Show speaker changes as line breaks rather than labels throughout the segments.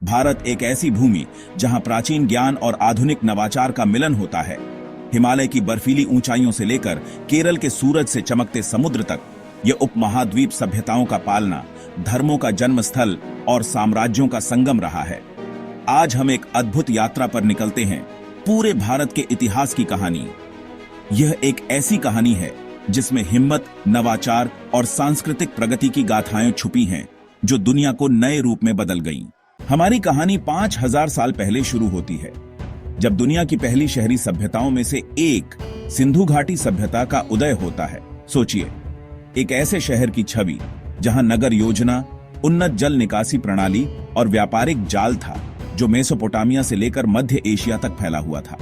भारत एक ऐसी भूमि जहां प्राचीन ज्ञान और आधुनिक नवाचार का मिलन होता है। हिमालय की बर्फीली ऊंचाइयों से लेकर केरल के सूरज से चमकते समुद्र तक, ये उपमहाद्वीप सभ्यताओं का पालना, धर्मों का जन्म स्थल और साम्राज्यों का संगम रहा है। आज हम एक अद्भुत यात्रा पर निकलते हैं, पूरे भारत के इतिहास की कहानी। यह एक ऐसी कहानी है जिसमें हिम्मत, नवाचार और सांस्कृतिक प्रगति की गाथाएं छुपी हैं, जो दुनिया को नए रूप में बदल गईं। हमारी कहानी 5000 साल पहले शुरू होती है, जब दुनिया की पहली शहरी सभ्यताओं में से एक सिंधु घाटी सभ्यता का उदय होता है। सोचिए, एक ऐसे शहर की छवि जहां नगर योजना, उन्नत जल निकासी प्रणाली और व्यापारिक जाल था, जो मेसोपोटामिया से लेकर मध्य एशिया तक फैला हुआ था।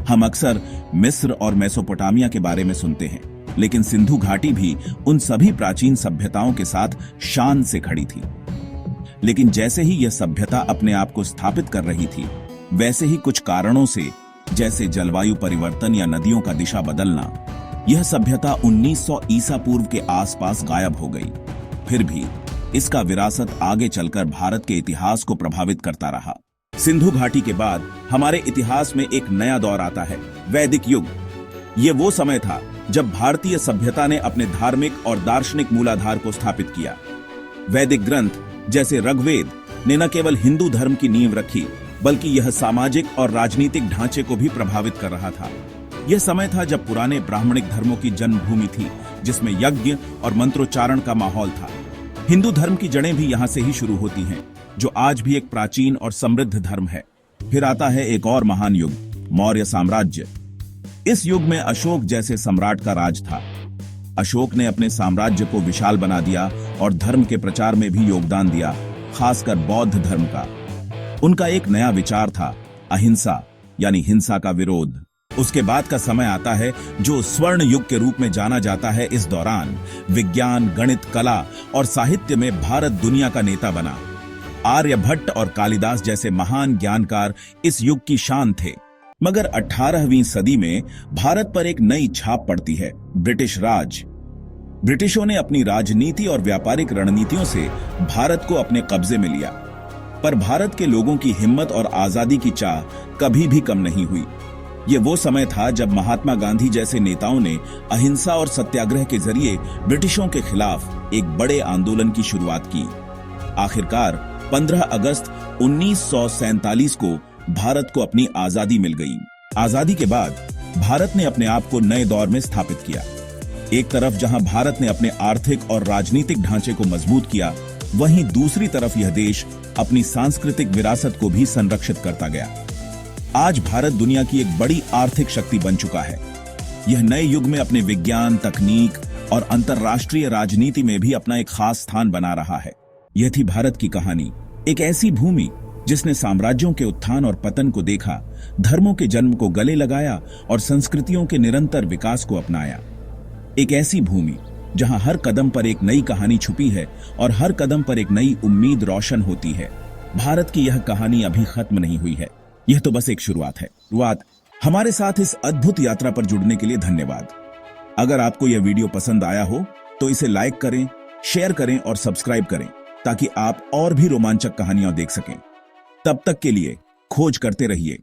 हम अक्सर मिस्र और मेसोपोटामिया के बारे में सुनते हैं, लेकिन सिंधु घाटी भी उन सभी प्राचीन सभ्यताओं के साथ शान से खड़ी थी। लेकिन जैसे ही यह सभ्यता अपने आप को स्थापित कर रही थी, वैसे ही कुछ कारणों से, जैसे जलवायु परिवर्तन या नदियों का दिशा बदलना, यह सभ्यता 1900 ईसा पूर्व के आसपास गायब हो गई। फिर भी इसका विरासत आगे चलकर भारत के इतिहास को प्रभावित करता रहा। सिंधु घाटी के बाद हमारे इतिहास में एक नया दौर आता है, वैदिक युग। ये वो समय था जब भारतीय सभ्यता ने अपने धार्मिक और दार्शनिक मूलाधार को स्थापित किया। वैदिक ग्रंथ जैसे ऋग्वेद ने न केवल हिंदू धर्म की नींव रखी, बल्कि यह सामाजिक और राजनीतिक ढांचे को भी प्रभावित कर रहा था। यह समय था जब पुराने ब्राह्मणिक धर्मों की जन्मभूमि थी, जिसमें यज्ञ और मंत्रोच्चारण का माहौल था। हिंदू धर्म की जड़ें भी यहां से ही शुरू होती हैं, जो आज भी एक प्राचीन और समृद्ध धर्म है। फिर आता है एक और महान युग, मौर्य साम्राज्य। इस युग में अशोक जैसे सम्राट का राज था। अशोक ने अपने साम्राज्य को विशाल बना दिया और धर्म के प्रचार में भी योगदान दिया, खासकर बौद्ध धर्म का। उनका एक नया विचार था, अहिंसा, यानी हिंसा का विरोध। उसके बाद का समय आता है जो स्वर्ण युग के रूप में जाना जाता है। इस दौरान विज्ञान, गणित, कला और साहित्य में भारत दुनिया का नेता बना। आर्यभट्ट और कालिदास जैसे महान ज्ञानकार इस युग की शान थे। मगर 18वीं सदी में भारत पर एक नई छाप पड़ती है, ब्रिटिश राज। ब्रिटिशों ने अपनी राजनीति और व्यापारिक रणनीतियों से भारत को अपने कब्जे में लिया। पर भारत के लोगों की हिम्मत और आजादी की चाह कभी भी कम नहीं हुई। ये वो समय था जब महात्मा गांधी जैसे नेताओं ने अहिंसा और सत्याग्रह के जरिए ब्रिटिशों के खिलाफ एक बड़े आंदोलन की शुरुआत की। आखिरकार 15 अगस्त 1947 को भारत को अपनी आजादी मिल गई। आजादी के बाद भारत ने अपने आप को नए दौर में स्थापित किया। एक तरफ जहां भारत ने अपने आर्थिक और राजनीतिक ढांचे को मजबूत किया, वहीं दूसरी तरफ यह देश अपनी सांस्कृतिक विरासत को भी संरक्षित करता गया। आज भारत दुनिया की एक बड़ी आर्थिक शक्ति बन चुका है। यह नए युग में अपने विज्ञान, तकनीक और अंतर्राष्ट्रीय राजनीति में भी अपना एक खास स्थान बना रहा है। यह थी भारत की कहानी, एक ऐसी भूमि जिसने साम्राज्यों के उत्थान और पतन को देखा, धर्मों के जन्म को गले लगाया और संस्कृतियों के निरंतर विकास को अपनाया। एक ऐसी भूमि जहां हर कदम पर एक नई कहानी छुपी है और हर कदम पर एक नई उम्मीद रोशन होती है। भारत की यह कहानी अभी खत्म नहीं हुई है, यह तो बस एक शुरुआत है। हमारे साथ इस अद्भुत यात्रा पर जुड़ने के लिए धन्यवाद। अगर आपको यह वीडियो पसंद आया हो तो इसे लाइक करें, शेयर करें और सब्सक्राइब करें, ताकि आप और भी रोमांचक कहानियां देख सकें। तब तक के लिए खोज करते रहिए।